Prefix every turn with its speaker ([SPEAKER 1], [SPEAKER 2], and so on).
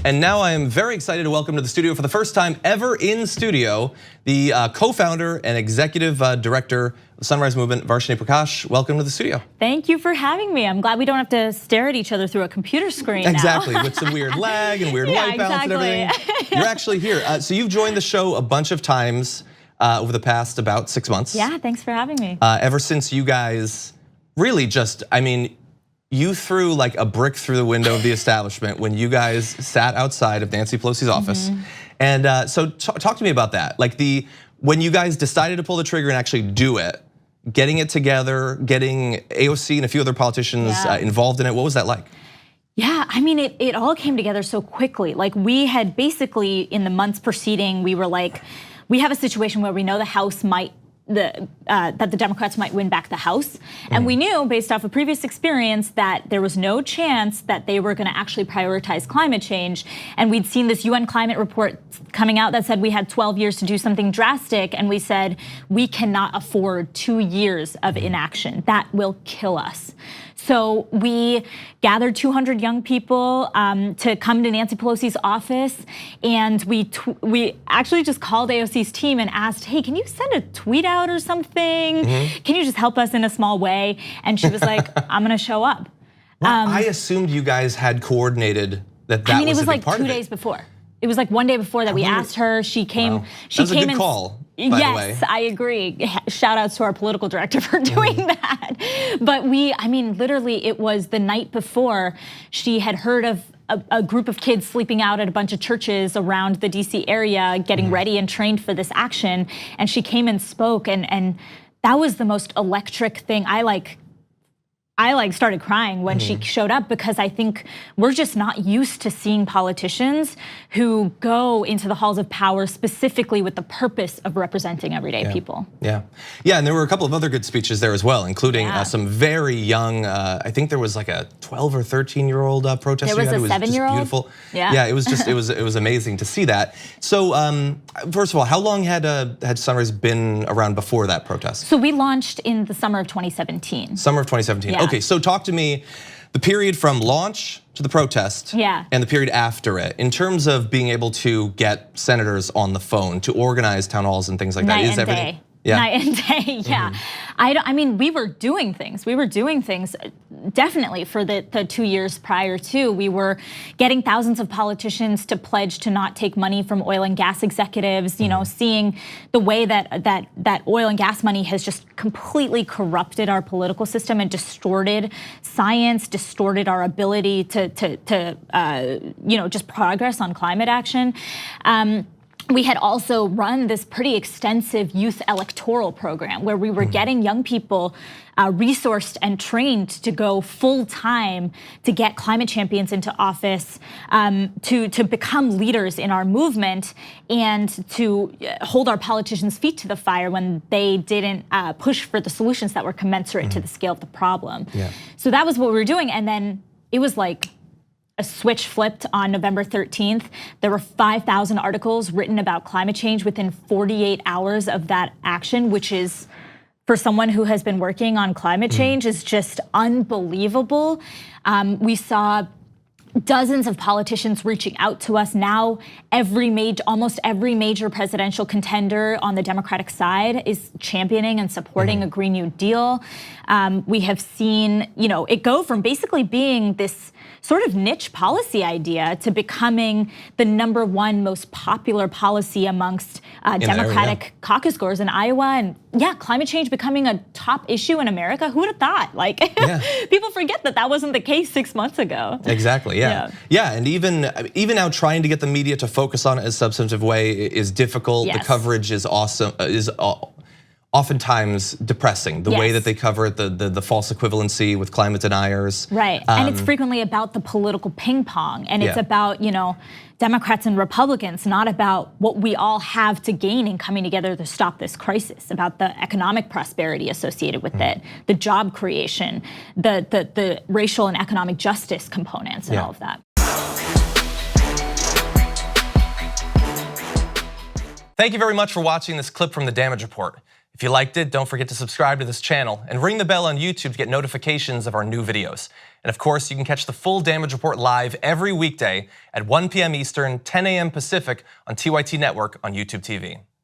[SPEAKER 1] And now I am very excited to welcome to the studio for the first time ever in studio, the co-founder and executive director of the Sunrise Movement, Varshini Prakash. Welcome to the studio.
[SPEAKER 2] Thank you for having me. I'm glad we don't have to stare at each other through a computer screen
[SPEAKER 1] Exactly,
[SPEAKER 2] now.
[SPEAKER 1] with some weird lag and weird white balance and everything. You're actually here. So you've joined the show a bunch of times over the past about 6 months.
[SPEAKER 2] Yeah, thanks for having me.
[SPEAKER 1] Ever since you guys really just, I mean, you threw like a brick through the window of the establishment when you guys sat outside of Nancy Pelosi's office. And so talk to me about that. Like when you guys decided to pull the trigger and actually do it, getting it together, getting AOC and a few other politicians involved in it, what was that like?
[SPEAKER 2] Yeah, I mean, it all came together so quickly. Like we had basically in the months preceding, we were like, we have a situation where we know the House might, that the Democrats might win back the House. And we knew based off of previous experience that there was no chance that they were gonna actually prioritize climate change. And we'd seen this UN climate report coming out that said we had 12 years to do something drastic. And we said, we cannot afford 2 years of inaction. That will kill us. So we gathered 200 young people to come to Nancy Pelosi's office, and we actually just called AOC's team and asked, hey, can you send a tweet out or something? Can you just help us in a small way? And she was like, I'm gonna show up.
[SPEAKER 1] Well, I assumed you guys had coordinated that was a big part of it.
[SPEAKER 2] I mean, it was like 2 days before. It was like one day before that we asked her. She came.
[SPEAKER 1] Wow. That was a good call.
[SPEAKER 2] Yes, I agree. Shout outs to our political director for doing that. But I mean, literally, it was the night before she had heard of a group of kids sleeping out at a bunch of churches around the DC area, getting ready and trained for this action. And she came and spoke, and that was the most electric thing. I started crying when she showed up, because I think we're just not used to seeing politicians who go into the halls of power specifically with the purpose of representing everyday people.
[SPEAKER 1] Yeah, and there were a couple of other good speeches there as well, including some very young, I think there was like a 12 or 13-year-old protester.
[SPEAKER 2] There was a 7-year-old.
[SPEAKER 1] Beautiful. Yeah, it was just, it was amazing to see that. So first of all, how long had Sunrise been around before that protest?
[SPEAKER 2] So we launched in the summer of 2017.
[SPEAKER 1] Summer of 2017. Yeah. Okay, so talk to me the period from launch to the protest and the period after it, in terms of being able to get senators on the phone, to organize town halls and things like that.
[SPEAKER 2] Night and day. Night and day, yeah. I mean, we were doing things. Definitely for the 2 years prior to. We were getting thousands of politicians to pledge to not take money from oil and gas executives. You know, seeing the way that oil and gas money has just completely corrupted our political system and distorted science, distorted our ability to just progress on climate action. We had also run this pretty extensive youth electoral program where we were getting young people resourced and trained to go full time to get climate champions into office, to become leaders in our movement, and to hold our politicians' feet to the fire when they didn't push for the solutions that were commensurate to the scale of the problem. So that was what we were doing, and then it was like a switch flipped on November 13th. There were 5,000 articles written about climate change within 48 hours of that action, which is, for someone who has been working on climate change, is just unbelievable. We saw dozens of politicians reaching out to us. Now almost every major presidential contender on the Democratic side is championing and supporting a Green New Deal. We have seen, it go from basically being this sort of niche policy idea to becoming the #1 most popular policy amongst Democratic caucus goers in Iowa. And climate change becoming a top issue in America. Who would have thought? Like, people forget that wasn't the case 6 months ago.
[SPEAKER 1] Exactly, yeah, and even now trying to get the media to focus on it in a substantive way is difficult. The coverage is oftentimes depressing, the way that they cover it, the false equivalency with climate deniers.
[SPEAKER 2] Right, and it's frequently about the political ping pong, and it's about, Democrats and Republicans, not about what we all have to gain in coming together to stop this crisis, about the economic prosperity associated with it, the job creation, the racial and economic justice components and all of that.
[SPEAKER 1] Thank you very much for watching this clip from the Damage Report. If you liked it, don't forget to subscribe to this channel and ring the bell on YouTube to get notifications of our new videos. And of course, you can catch the full Damage Report live every weekday at 1 p.m. Eastern, 10 a.m. Pacific on TYT Network on YouTube TV.